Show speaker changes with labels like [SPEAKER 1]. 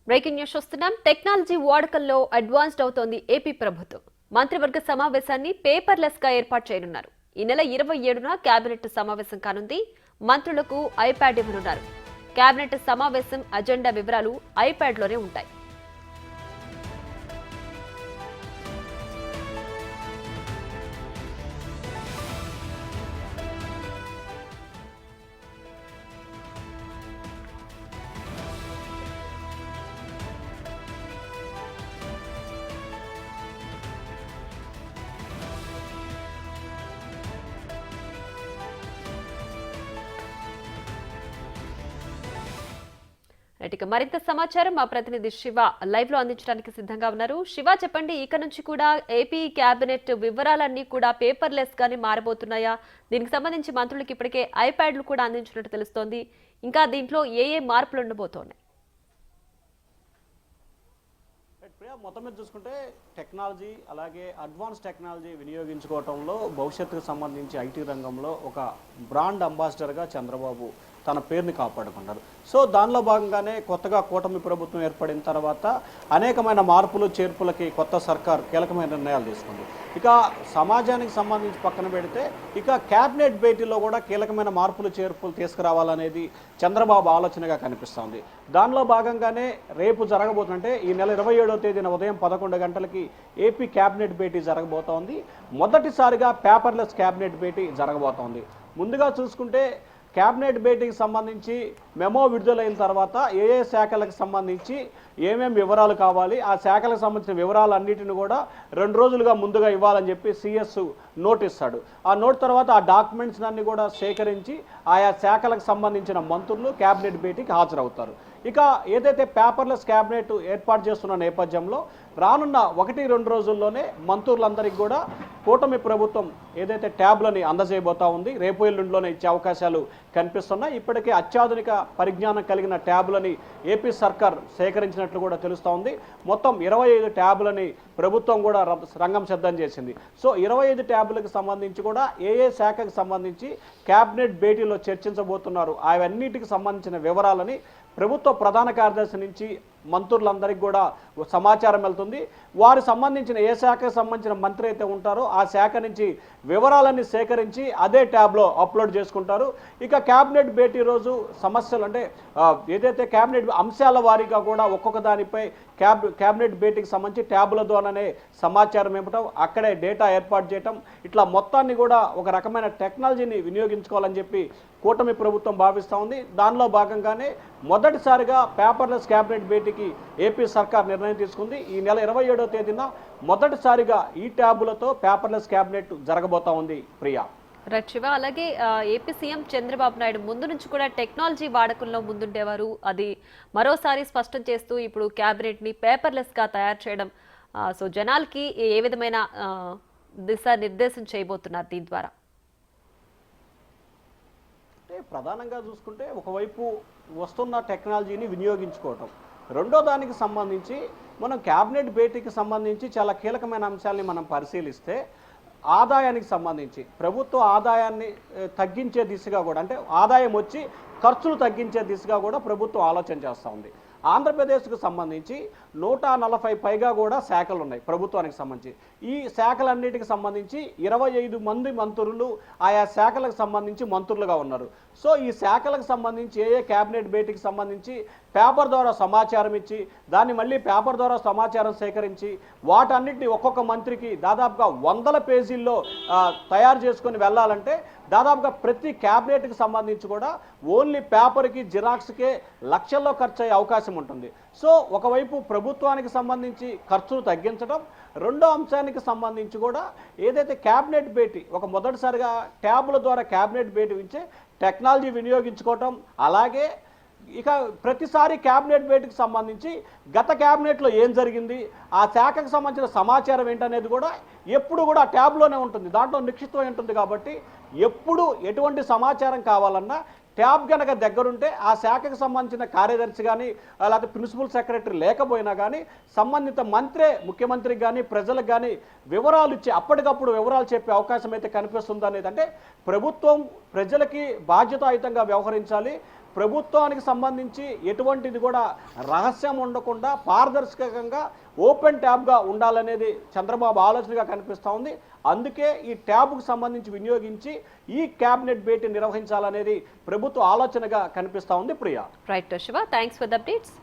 [SPEAKER 1] Breaking news చూస్తున్నాం. Technology వాడకంలో advanced అవుతోంది ఏపీ ప్రభుత్వం. మంత్రివర్గ సమావేశాన్ని పేపర్లెస్ గా ఏర్పాటు చేయనున్నారు. ఈ నెల 27న కేబినెట్ సమావేశం కానుంది. మంత్రులకు ఐప్యాడ్ ఇవ్వనున్నారు. కేబినెట్ సమావేశం అజెండా వివరాలు ఐప్యాడ్లోనే ఉంటాయి. ఇక మరింత సమాచారం మా ప్రతినిధి శివ లైవ్ లో అందించడానికి సిద్ధంగా ఉన్నారు. శివ, చెప్పండి, ఇక నుంచి కూడా ఏపీ కేబినెట్ వివరాలన్నీ కూడా పేపర్లెస్ గానే మారబోతున్నాయా? దీనికి సంబంధించి మంత్రులకు ఇప్పటికే ఐప్యాడ్లు కూడా అందించినట్టు తెలుస్తోంది. ఇంకా దీంట్లో ఏ మార్పులు ఉండబోతున్నాయి?
[SPEAKER 2] మొత్తం మీద చూసుకుంటే టెక్నాలజీ అలాగే అడ్వాన్స్ టెక్నాలజీ వినియోగించుకోవడంలో భవిష్యత్తుకు సంబంధించి ఐటీ రంగంలో ఒక బ్రాండ్ అంబాసిడర్గా చంద్రబాబు తన పేరుని కాపాడుకున్నారు. సో దానిలో భాగంగానే కొత్తగా కూటమి ప్రభుత్వం ఏర్పడిన తర్వాత అనేకమైన మార్పులు చేర్పులకి కొత్త సర్కార్ కీలకమైన నిర్ణయాలు తీసుకుంది. ఇక సమాజానికి సంబంధించి పక్కన పెడితే ఇక క్యాబినెట్ భేటీలో కూడా కీలకమైన మార్పులు చేర్పులు తీసుకురావాలనేది చంద్రబాబు ఆలోచనగా కనిపిస్తోంది. దానిలో భాగంగానే రేపు జరగబోతుందంటే ఈ నెల 27వ తేదీన ఉదయం 11 గంటలకి ఏపీ క్యాబినెట్ భేటీ జరగబోతోంది. మొదటిసారిగా పేపర్లెస్ క్యాబినెట్ భేటీ జరగబోతోంది. ముందుగా చూసుకుంటే క్యాబినెట్ భేటీకి సంబంధించి మెమో విడుదలైన తర్వాత ఏ శాఖలకు సంబంధించి ఏమేమి వివరాలు కావాలి, ఆ శాఖలకు సంబంధించిన వివరాలన్నిటిని కూడా 2 రోజులుగా ముందుగా ఇవ్వాలని చెప్పి సిఎస్ నోట్ ఇస్తాడు. ఆ నోట్ తర్వాత ఆ డాక్యుమెంట్స్ అన్ని కూడా సేకరించి ఆయా శాఖలకు సంబంధించిన మంత్రులు క్యాబినెట్ భేటీకి హాజరవుతారు. ఇక ఏదైతే పేపర్లెస్ క్యాబినెట్ ఏర్పాటు చేస్తున్న నేపథ్యంలో రానున్న 1-2 రోజుల్లోనే మంత్రులందరికీ కూడా కూటమి ప్రభుత్వం ఏదైతే ట్యాబ్లని అందజేయబోతా ఉంది. రేపు ఎల్లుండిలోనే ఇచ్చే అవకాశాలు కనిపిస్తున్నాయి. ఇప్పటికే అత్యాధునిక పరిజ్ఞానం కలిగిన ట్యాబ్లని ఏపీ సర్కార్ సేకరించినట్లు కూడా తెలుస్తూ ఉంది. మొత్తం 25 ట్యాబ్లని ప్రభుత్వం కూడా రంగం సిద్ధం చేసింది. సో 25 ట్యాబ్లకు సంబంధించి కూడా ఏ శాఖకు సంబంధించి క్యాబినెట్ భేటీలో చర్చించబోతున్నారు, అవన్నిటికి సంబంధించిన వివరాలని ప్రభుత్వ ప్రధాన కార్యదర్శి నుంచి మంత్రులందరికీ కూడా సమాచారం వెళ్తుంది. వారి సంబంధించిన ఏ శాఖకు సంబంధించిన మంత్రి అయితే ఉంటారో ఆ శాఖ నుంచి వివరాలన్నీ సేకరించి అదే ట్యాబ్లో అప్లోడ్ చేసుకుంటారు. ఇక క్యాబినెట్ భేటీ రోజు సమస్యలు అంటే ఏదైతే క్యాబినెట్ అంశాల వారీగా కూడా ఒక్కొక్క దానిపై క్యాబినెట్ భేటీకి సంబంధించి ట్యాబ్ల ద్వారానే సమాచారం ఇవ్వటం, అక్కడే డేటా ఏర్పాటు చేయటం, ఇట్లా మొత్తాన్ని కూడా ఒక రకమైన టెక్నాలజీని వినియోగించుకోవాలని చెప్పి కూటమి ప్రభుత్వం భావిస్తూ ఉంది. దానిలో భాగంగానే మొదటిసారిగా పేపర్లెస్ క్యాబినెట్ భేటీకి ఏపీ సర్కార్ నిర్ణయం తీసుకుంది. ఈ నెల 27వ తేదీన మొదటిసారిగా ఈ ట్యాబులతో పేపర్లెస్ క్యాబినెట్ జరగబోతా ఉంది. ప్రియా,
[SPEAKER 1] శివ, అలాగే ఏపీ సీఎం చంద్రబాబు నాయుడు ముందు నుంచి కూడా టెక్నాలజీ వాడకంలో ముందుండేవారు. అది మరోసారి స్పష్టం చేస్తూ ఇప్పుడు క్యాబినెట్ ని పేపర్లెస్ గా తయారు చేయడం, సో జనాలకి ఏ విధమైన దిశానిర్దేశం చేయబోతున్నారు దీని ద్వారా?
[SPEAKER 2] ప్రధానంగా చూసుకుంటే ఒకవైపు వస్తున్న టెక్నాలజీని వినియోగించుకోవటం, రెండో దానికి సంబంధించి మనం క్యాబినెట్ భేటీకి సంబంధించి చాలా కీలకమైన అంశాలని మనం పరిశీలిస్తే ఆదాయానికి సంబంధించి ప్రభుత్వ ఆదాయాన్ని తగ్గించే దిశగా కూడా, అంటే ఆదాయం వచ్చి ఖర్చులు తగ్గించే దిశగా కూడా ప్రభుత్వం ఆలోచన చేస్తూ ఉంది. ఆంధ్రప్రదేశ్కు సంబంధించి 140 పైగా కూడా శాఖలు ఉన్నాయి ప్రభుత్వానికి సంబంధించి. ఈ శాఖలన్నిటికి సంబంధించి 25 మంది మంత్రులు ఆయా శాఖలకు సంబంధించి మంత్రులుగా ఉన్నారు. సో ఈ శాఖలకు సంబంధించి ఏ క్యాబినెట్ భేటీకి సంబంధించి పేపర్ ద్వారా సమాచారం ఇచ్చి దాన్ని మళ్ళీ పేపర్ ద్వారా సమాచారం సేకరించి వాటన్నిటిని ఒక్కొక్క మంత్రికి దాదాపుగా 100 పేజీల్లో తయారు చేసుకొని వెళ్ళాలంటే దాదాపుగా ప్రతి క్యాబినెట్కి సంబంధించి కూడా ఓన్లీ పేపర్కి జిరాక్స్కే లక్షల్లో ఖర్చు అయ్యే అవకాశం ఉంటుంది. సో ఒకవైపు ప్రభుత్వానికి సంబంధించి ఖర్చులు తగ్గించడం, రెండో అంశానికి సంబంధించి కూడా ఏదైతే క్యాబినెట్ భేటీ ఒక మొదటిసారిగా ట్యాబ్ల ద్వారా క్యాబినెట్ భేటీ ఇచ్చే టెక్నాలజీ వినియోగించుకోవటం, అలాగే ఇక ప్రతిసారి క్యాబినెట్ భేటీకి సంబంధించి గత క్యాబినెట్లో ఏం జరిగింది, ఆ శాఖకు సంబంధించిన సమాచారం ఏంటనేది కూడా ఎప్పుడు కూడా ట్యాబ్లోనే ఉంటుంది, దాంట్లో నిక్షిప్తమై ఉంటుంది. కాబట్టి ఎప్పుడు ఎటువంటి సమాచారం కావాలన్నా ట్యాబ్ కనుక దగ్గరుంటే ఆ శాఖకు సంబంధించిన కార్యదర్శి కానీ లేకపోతే ప్రిన్సిపల్ సెక్రటరీ లేకపోయినా కానీ సంబంధిత మంత్రే ముఖ్యమంత్రికి కానీ ప్రజలకు కానీ వివరాలు ఇచ్చి అప్పటికప్పుడు వివరాలు చెప్పే అవకాశం అయితే కనిపిస్తుంది. అనేది అంటే ప్రభుత్వం ప్రజలకి బాధ్యతాయుతంగా వ్యవహరించాలి, ప్రభుత్వానికి సంబంధించి ఎటువంటిది కూడా రహస్యం ఉండకుండా పారదర్శకంగా ఓపెన్ ట్యాబ్గా ఉండాలనేది చంద్రబాబు ఆలోచనగా కనిపిస్తూ ఉంది. అందుకే ఈ ట్యాబ్కు సంబంధించి వినియోగించి ఈ క్యాబినెట్ భేటీ నిర్వహించాలనేది ప్రభుత్వ ఆలోచనగా కనిపిస్తూ ఉంది. Priya.
[SPEAKER 1] Right Shiva, thanks for the updates.